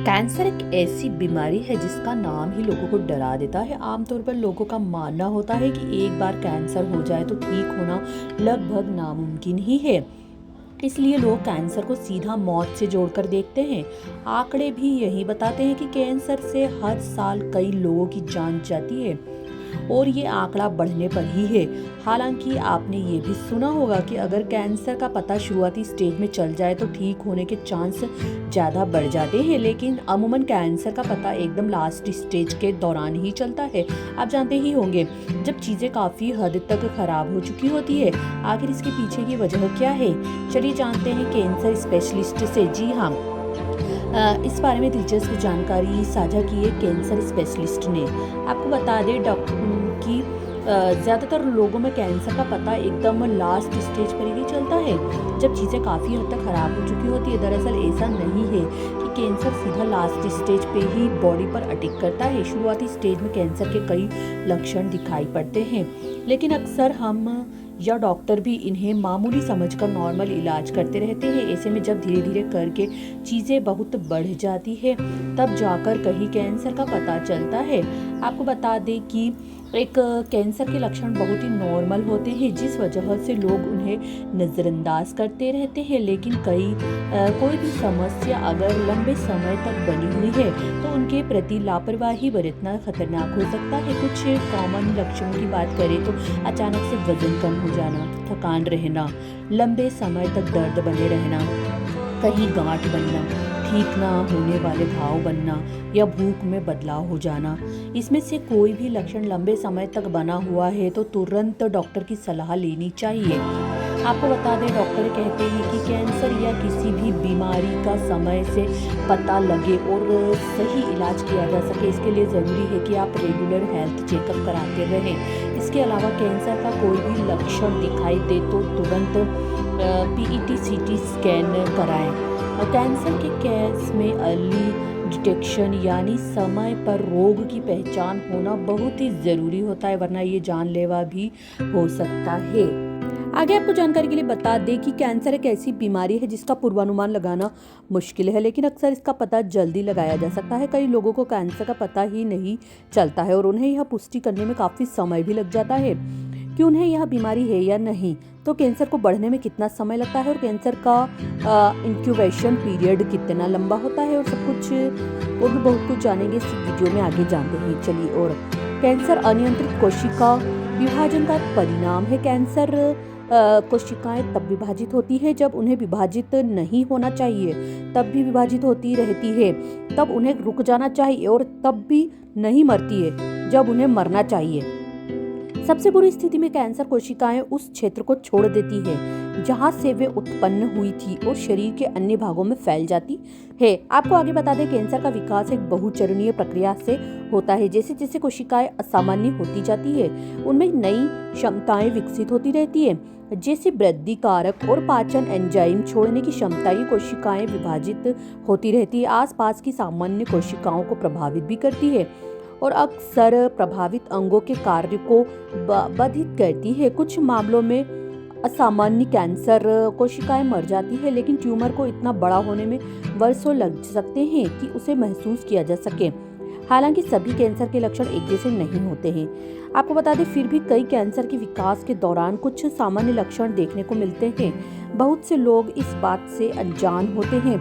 Cancer एक ऐसी बीमारी है जिसका नाम ही लोगों को डरा देता है। आमतौर पर लोगों का मानना होता है कि एक बार कैंसर हो जाए तो ठीक होना लगभग नामुमकिन ही है। इसलिए लोग कैंसर को सीधा मौत से जोड़कर देखते हैं। आंकड़े भी यही बताते हैं कि कैंसर से हर साल कई लोगों की जान जाती है और ये आंकड़ा बढ़ने पर ही है। हालांकि आपने ये भी सुना होगा कि अगर कैंसर का पता शुरुआती स्टेज में चल जाए तो ठीक होने के चांस ज़्यादा बढ़ जाते हैं, लेकिन अमूमन कैंसर का पता एकदम लास्ट स्टेज के दौरान ही चलता है। आप जानते ही होंगे, जब चीज़ें काफ़ी हद तक खराब हो चुकी होती है। आखिर इसके पीछे की वजह क्या है, चलिए जानते हैं कैंसर स्पेशलिस्ट से। जी हाँ, इस बारे में दिलचस्प जानकारी साझा की है कैंसर स्पेशलिस्ट ने। आपको बता दें कि ज़्यादातर लोगों में कैंसर का पता एकदम लास्ट स्टेज पर ही चलता है, जब चीज़ें काफ़ी हद तक ख़राब हो चुकी होती है। दरअसल ऐसा नहीं है कि कैंसर सीधा लास्ट स्टेज पे ही बॉडी पर अटैक करता है। शुरुआती स्टेज में कैंसर के कई लक्षण दिखाई पड़ते हैं, लेकिन अक्सर हम या डॉक्टर भी इन्हें मामूली समझकर नॉर्मल इलाज करते रहते हैं। ऐसे में जब धीरे धीरे करके चीज़ें बहुत बढ़ जाती है, तब जाकर कहीं कैंसर का पता चलता है। आपको बता दें कि एक कैंसर के लक्षण बहुत ही नॉर्मल होते हैं, जिस वजह से लोग उन्हें नज़रअंदाज करते रहते हैं। लेकिन कोई भी समस्या अगर लंबे समय तक बनी हुई है तो उनके प्रति लापरवाही बरतना खतरनाक हो सकता है। कुछ कॉमन लक्षणों की बात करें तो अचानक से वजन कम हो जाना, थकान रहना, लंबे समय तक दर्द बने रहना, कहीं गांठ बनना, ठीक ना होने वाले घाव बनना या भूख में बदलाव हो जाना। इसमें से कोई भी लक्षण लंबे समय तक बना हुआ है तो तुरंत डॉक्टर की सलाह लेनी चाहिए। आपको बता दें, डॉक्टर कहते हैं कि कैंसर या किसी भी बीमारी का समय से पता लगे और सही इलाज किया जा सके, इसके लिए ज़रूरी है कि आप रेगुलर हेल्थ चेकअप कराते रहें। इसके अलावा कैंसर का कोई भी लक्षण दिखाई दे तो तुरंत PET CT स्कैन कराएं। कैंसर के केस में अर्ली डिटेक्शन यानी समय पर रोग की पहचान होना बहुत ही ज़रूरी होता है, वरना ये जानलेवा भी हो सकता है। आगे आपको जानकारी के लिए बता दें कि कैंसर एक ऐसी बीमारी है जिसका पूर्वानुमान लगाना मुश्किल है, लेकिन अक्सर इसका पता जल्दी लगाया जा सकता है। कई लोगों को कैंसर का पता ही नहीं चलता है और उन्हें यह पुष्टि करने में काफ़ी समय भी लग जाता है कि उन्हें यह बीमारी है या नहीं। तो कैंसर को बढ़ने में कितना समय लगता है और कैंसर का इंक्यूबेशन पीरियड कितना लंबा होता है, और सब कुछ और भी बहुत कुछ जानेंगे इस वीडियो में। आगे जानते हैं चलिए। और कैंसर अनियंत्रित कोशिका विभाजन का परिणाम है। कैंसर कोशिकाएं तब विभाजित होती है जब उन्हें विभाजित नहीं होना चाहिए, तब भी विभाजित होती रहती है। तब उन्हें रुक जाना चाहिए और तब भी नहीं मरती है जब उन्हें मरना चाहिए। सबसे बुरी स्थिति में कैंसर कोशिकाएं उस क्षेत्र को छोड़ देती है जहां से वे उत्पन्न हुई थी और शरीर के अन्य भागों में फैल जाती है। आपको आगे बता दें, कैंसर का विकास एक बहुचरणीय प्रक्रिया से होता है। जैसे जैसे कोशिकाएं असामान्य होती जाती है, उनमें नई क्षमताएं विकसित होती रहती है, जैसे वृद्धि कारक और पाचन एंजाइम छोड़ने की क्षमता। ये कोशिकाएं विभाजित होती रहती है, आसपास की सामान्य कोशिकाओं को प्रभावित भी करती है और अक्सर प्रभावित अंगों के कार्य को बाधित करती है। कुछ मामलों में असामान्य कैंसर कोशिकाएं मर जाती है, लेकिन ट्यूमर को इतना बड़ा होने में वर्षों लग सकते हैं कि उसे महसूस किया जा सके। हालांकि सभी कैंसर के लक्षण एक जैसे नहीं होते हैं। आपको बता दें, फिर भी कई कैंसर के विकास के दौरान कुछ सामान्य लक्षण देखने को मिलते हैं। बहुत से लोग इस बात से अनजान होते हैं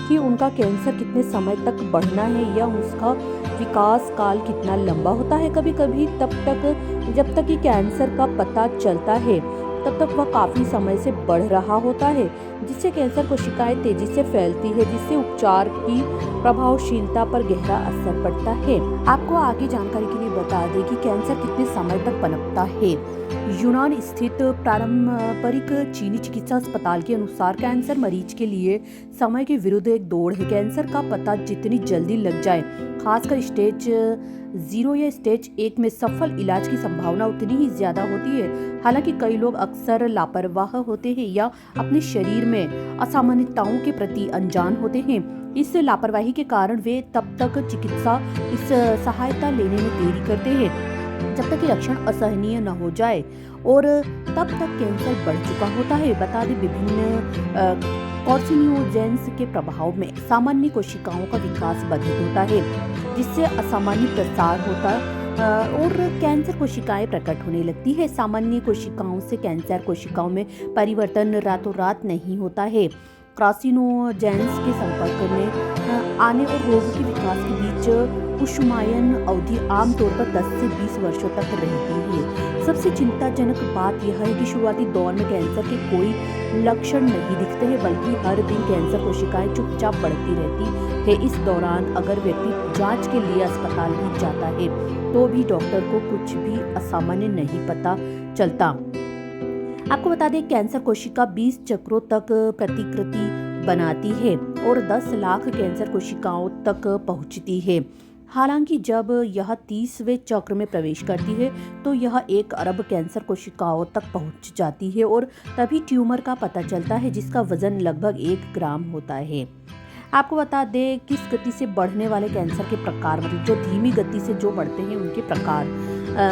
कि उनका कैंसर कितने समय तक बढ़ना है या उसका विकास काल कितना लंबा होता है। कभी कभी जब तक कि कैंसर का पता चलता है तब तक वह काफ़ी समय से बढ़ रहा होता है, जिससे कैंसर कोशिकाएं तेजी से फैलती है, जिससे उपचार की प्रभावशीलता पर गहरा असर पड़ता है। आपको आगे जानकारी के लिए बता दें कि कैंसर कितने समय तक पनपता है। यूनान स्थित पारंपरिक चीनी चिकित्सा अस्पताल के अनुसार कैंसर मरीज के लिए समय के विरुद्ध एक दौड़ है। कैंसर का पता जितनी जल्दी लग जाए, खासकर स्टेज 0 या स्टेज 1 में सफल इलाज की संभावना उतनी ही ज्यादा होती है। हालांकि कई लोग अक्सर लापरवाह होते हैं या अपने शरीर में असामान्यताओं के प्रति अनजान होते हैं। इस लापरवाही के कारण वे तब तक चिकित्सा सहायता लेने में देरी करते हैं जब तक कि लक्षण असहनीय न हो जाए और तब तक कैंसर बढ़ चुका होता है। बता दें, विभिन्न कार्सिनोजेंस के प्रभाव में सामान्य कोशिकाओं का विकास बाधित होता है, जिससे असामान्य प्रसार होता और कैंसर कोशिकाएं प्रकट होने लगती है। सामान्य कोशिकाओं से कैंसर कोशिकाओं में परिवर्तन रातों रात नहीं होता है। कार्सिनोजेंस के संपर्क में आने और रोग के विकास के बीच ऊष्मायन अवधि आमतौर पर 10 से 20 वर्षों तक रहती है। सबसे चिंताजनक बात यह है कि शुरुआती दौर में कैंसर के कोई लक्षण नहीं दिखते हैं, बल्कि हर दिन कैंसर कोशिकाएं चुपचाप बढ़ती रहती है। इस दौरान अगर व्यक्ति जांच के लिए अस्पताल भी जाता है तो भी डॉक्टर को कुछ भी असामान्य नहीं पता चलता। आपको बता दें, कैंसर कोशिका 20 चक्रों तक प्रतिकृति बनाती है और 10 लाख कैंसर कोशिकाओं तक पहुंचती है। हालांकि जब यह 30वें चक्र में प्रवेश करती है तो यह 1 अरब कैंसर कोशिकाओं तक पहुंच जाती है और तभी ट्यूमर का पता चलता है, जिसका वजन लगभग 1 ग्राम होता है। आपको बता दें, किस गति से बढ़ने वाले कैंसर के प्रकार, मतलब जो धीमी गति से जो बढ़ते हैं उनके प्रकार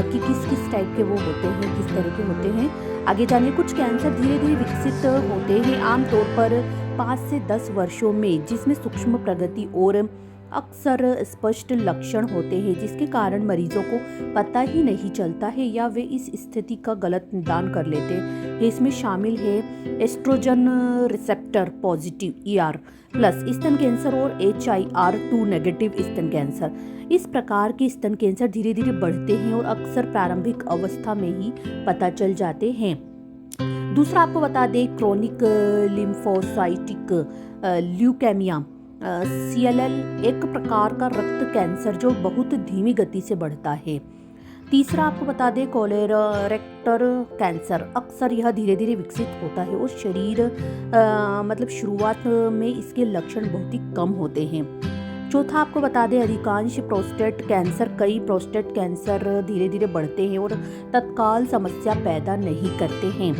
कि किस किस टाइप के वो होते हैं, किस तरह के होते हैं, आगे जानिए। कुछ कैंसर धीरे धीरे विकसित होते हैं, आमतौर पर 5 से 10 वर्षों में, जिसमें सूक्ष्म प्रगति और अक्सर स्पष्ट लक्षण होते हैं, जिसके कारण मरीजों को पता ही नहीं चलता है या वे इस स्थिति का गलत निदान कर लेते हैं। इसमें शामिल है estrogen receptor positive ER plus स्तन कैंसर और HIR2 नेगेटिव स्तन कैंसर। इस प्रकार के स्तन कैंसर धीरे धीरे बढ़ते हैं और अक्सर प्रारंभिक अवस्था में ही पता चल जाते हैं। दूसरा आपको बता दें, क्रोनिक लिम्फोसाइटिक ल्यूकेमिया CLL एक प्रकार का रक्त कैंसर जो बहुत धीमी गति से बढ़ता है। तीसरा आपको बता दें, कोलोरेक्टल कैंसर, अक्सर यह धीरे धीरे विकसित होता है और मतलब शुरुआत में इसके लक्षण बहुत ही कम होते हैं। चौथा आपको बता दें, अधिकांश प्रोस्टेट कैंसर, कई प्रोस्टेट कैंसर धीरे धीरे बढ़ते हैं और तत्काल समस्या पैदा नहीं करते हैं।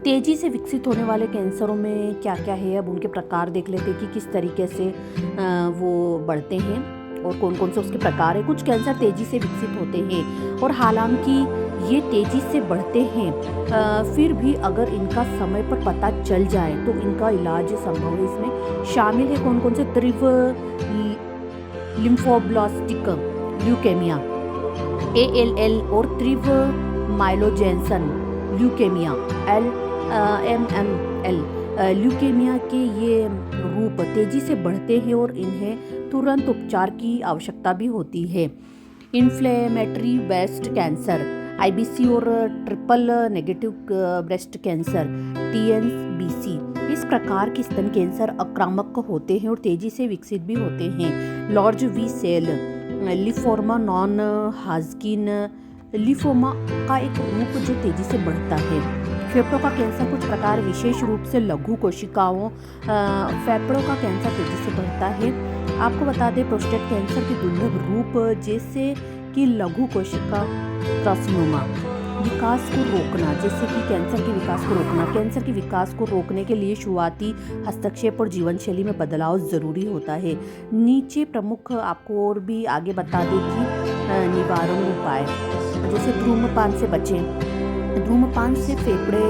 तेजी से विकसित होने वाले कैंसरों में क्या क्या है, अब उनके प्रकार देख लेते हैं कि किस तरीके से वो बढ़ते हैं और कौन कौन से उसके प्रकार है। कुछ कैंसर तेजी से विकसित होते हैं और हालांकि ये तेजी से बढ़ते हैं, फिर भी अगर इनका समय पर पता चल जाए तो इनका इलाज संभव है। इसमें शामिल है कौन कौन से, तीव्र लिम्फोब्लास्टिक ल्यूकेमिया ALL और तीव्र माइलोजेंसन ल्यूकेमिया LMML ल्यूकेमिया के ये रूप तेजी से बढ़ते हैं और इन्हें तुरंत उपचार की आवश्यकता भी होती है। इन्फ्लेमेटरी ब्रेस्ट कैंसर IBC और triple negative breast cancer TNBC, इस प्रकार के स्तन कैंसर आक्रामक होते हैं और तेजी से विकसित भी होते हैं। लॉर्ज वी सेल लिफोर्मा नॉन हाजकिन लिफोमा का एक रूप जो तेजी से बढ़ता है। फेफड़ों का कैंसर कुछ प्रकार, विशेष रूप से लघु कोशिकाओं फेफड़ों का कैंसर तेजी से बढ़ता है। आपको बता दें, प्रोस्टेट कैंसर के दुर्लभ रूप जैसे कि लघु कोशिका कार्सिनोमा, विकास को रोकना, जैसे कि कैंसर के विकास को रोकना। कैंसर के विकास को रोकने के लिए शुरुआती हस्तक्षेप और जीवन शैली में बदलाव ज़रूरी होता है। नीचे प्रमुख आपको और भी आगे बता दें कि निवारण उपाय, जैसे धूम्रपान से बचें। धूम्रपान से फेफड़े,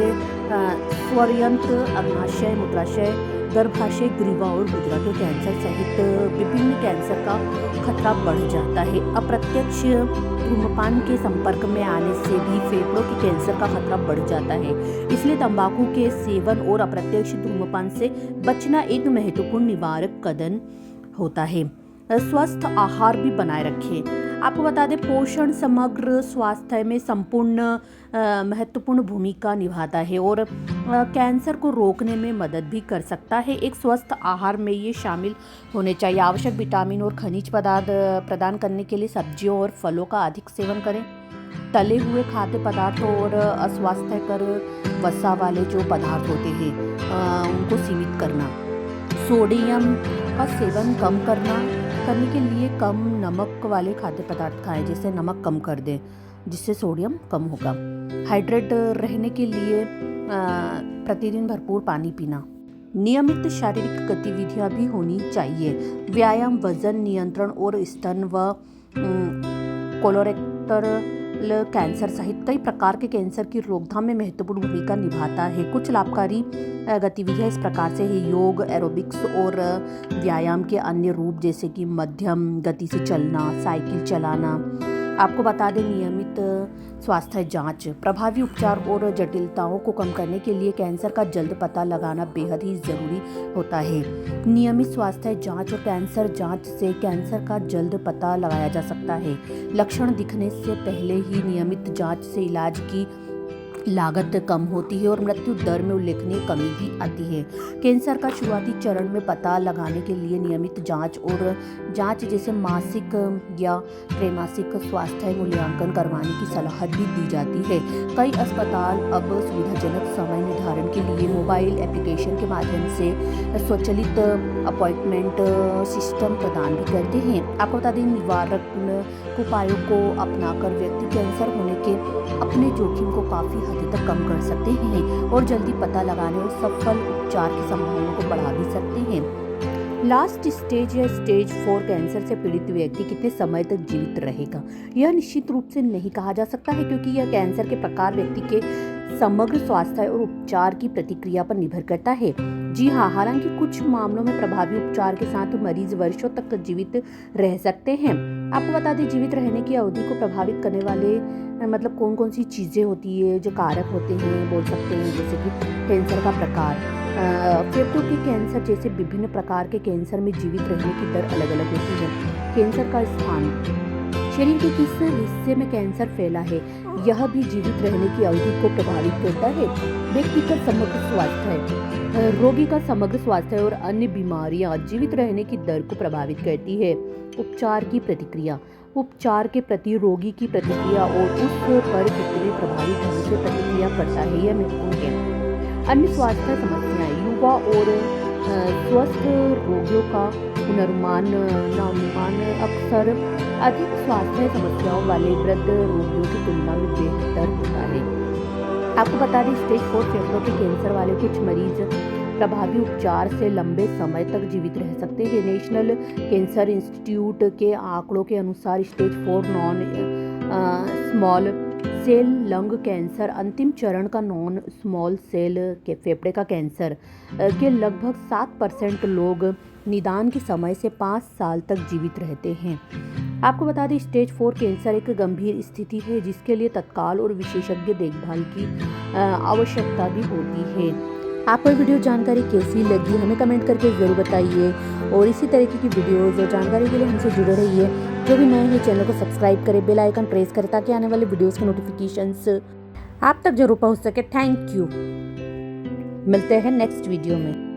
स्वरयंत्र, अग्नाशय, मूत्राशय, गर्भाशय, ग्रीवा और गुदरा के कैंसर सहित विभिन्न कैंसर का खतरा बढ़ जाता है। अप्रत्यक्ष धूम्रपान के संपर्क में आने से भी फेफड़ों के कैंसर का खतरा बढ़ जाता है। इसलिए तंबाकू के सेवन और अप्रत्यक्ष धूम्रपान से बचना एक महत्वपूर्ण निवारक कदम होता है। स्वस्थ आहार भी बनाए रखें। आपको बता दें, पोषण समग्र स्वास्थ्य में संपूर्ण महत्वपूर्ण भूमिका निभाता है और कैंसर को रोकने में मदद भी कर सकता है। एक स्वस्थ आहार में ये शामिल होने चाहिए। आवश्यक विटामिन और खनिज पदार्थ प्रदान करने के लिए सब्जियों और फलों का अधिक सेवन करें। तले हुए खाद्य पदार्थ और अस्वास्थ्यकर वसा वाले जो पदार्थ होते हैं उनको सीमित करना। सोडियम का सेवन कम करने के लिए कम नमक वाले खाद्य पदार्थ खाएं, जैसे नमक कम कर दें, जिससे सोडियम कम होगा। हाइड्रेट रहने के लिए प्रतिदिन भरपूर पानी पीना। नियमित शारीरिक गतिविधियां भी होनी चाहिए। व्यायाम, वजन नियंत्रण और स्तन व कोलोरेक्टल कैंसर सहित कई प्रकार के कैंसर की रोकथाम में महत्वपूर्ण भूमिका निभाता है। कुछ लाभकारी गतिविधियाँ इस प्रकार से है: योग, एरोबिक्स और व्यायाम के अन्य रूप जैसे कि मध्यम गति से चलना, साइकिल चलाना। आपको बता दें, नियमित स्वास्थ्य जांच, प्रभावी उपचार और जटिलताओं को कम करने के लिए कैंसर का जल्द पता लगाना बेहद ही ज़रूरी होता है। नियमित स्वास्थ्य जांच और कैंसर जांच से कैंसर का जल्द पता लगाया जा सकता है। लक्षण दिखने से पहले ही नियमित जांच से इलाज की लागत कम होती है और मृत्यु दर में उल्लेखनीय कमी भी आती है। कैंसर का शुरुआती चरण में पता लगाने के लिए नियमित जांच और जांच जैसे मासिक या त्रैमासिक स्वास्थ्य मूल्यांकन करवाने की सलाह भी दी जाती है। कई अस्पताल अब सुविधाजनक समय निर्धारण के लिए मोबाइल एप्लीकेशन के माध्यम से स्वचालित अपॉइंटमेंट सिस्टम प्रदान भी करते हैं। आपको बता दें, निवारक उपायों को अपनाकर व्यक्ति कैंसर होने के अपने जोखिम को काफ़ी हद तक कम कर सकते हैं और जल्दी पता लगाने और सफल उपचार की संभावना को बढ़ा भी सकते हैं। लास्ट स्टेज या स्टेज 4 कैंसर से पीड़ित व्यक्ति कितने समय तक जीवित रहेगा, यह निश्चित रूप से नहीं कहा जा सकता है, क्योंकि यह कैंसर के प्रकार, व्यक्ति के समग्र स्वास्थ्य और उपचार की प्रतिक्रिया पर निर्भर करता है। जी हाँ, हालांकि कुछ मामलों में प्रभावी उपचार के साथ मरीज वर्षों तक जीवित रह सकते हैं। आपको बता दें, जीवित रहने की अवधि को प्रभावित करने वाले कौन कौन सी चीज़ें होती है, जो कारक होते हैं, बोल सकते हैं, जैसे कि कैंसर का प्रकार, फेफड़ों के कैंसर जैसे विभिन्न प्रकार के कैंसर में जीवित रहने की दर अलग अलग होती है। कैंसर का स्थान, शरीर के किस हिस्से में कैंसर फैला है, यह भी जीवित रहने की अवधि को प्रभावित करता है। व्यक्ति का समग्र स्वास्थ्य, रोगी का समग्र स्वास्थ्य और अन्य बीमारियां जीवित रहने की दर को प्रभावित करती है। उपचार की प्रतिक्रिया, उपचार के प्रति रोगी की प्रतिक्रिया और उस पर कितने प्रभावी ढंग से प्रतिक्रिया करता है, यह महत्वपूर्ण है। अन्य स्वास्थ्य समस्याएं, युवा और स्वस्थ रोगियों का पुनर्मान अक्सर अधिक स्वास्थ्य समस्याओं वाले वृद्ध रोगियों की तुलना में बेहतर होता है। आपको बता दें, स्टेज 4 फेफड़ों के कैंसर वाले कुछ मरीज प्रभावी उपचार से लंबे समय तक जीवित रह सकते हैं। नेशनल कैंसर इंस्टीट्यूट के आंकड़ों के अनुसार stage 4 non small cell lung cancer, अंतिम चरण का नॉन स्मॉल सेल के फेफड़े का कैंसर के लगभग 7% लोग निदान के समय से 5 साल तक जीवित रहते हैं। आपको बता दें, स्टेज 4 कैंसर एक गंभीर स्थिति है जिसके लिए तत्काल और विशेषज्ञ देखभाल की आवश्यकता भी होती है। आपको वीडियो जानकारी कैसी लगी, हमें कमेंट करके ज़रूर बताइए और इसी तरीके की वीडियोज़ और जानकारी के लिए हमसे जुड़े रहिए। जो भी नए हैं, चैनल को सब्सक्राइब करें, बेल आइकन प्रेस करें ताकि आने वाले वीडियोज़ के नोटिफिकेशंस आप तक जरूर पहुंच सके। Thank you. मिलते हैं नेक्स्ट वीडियो में।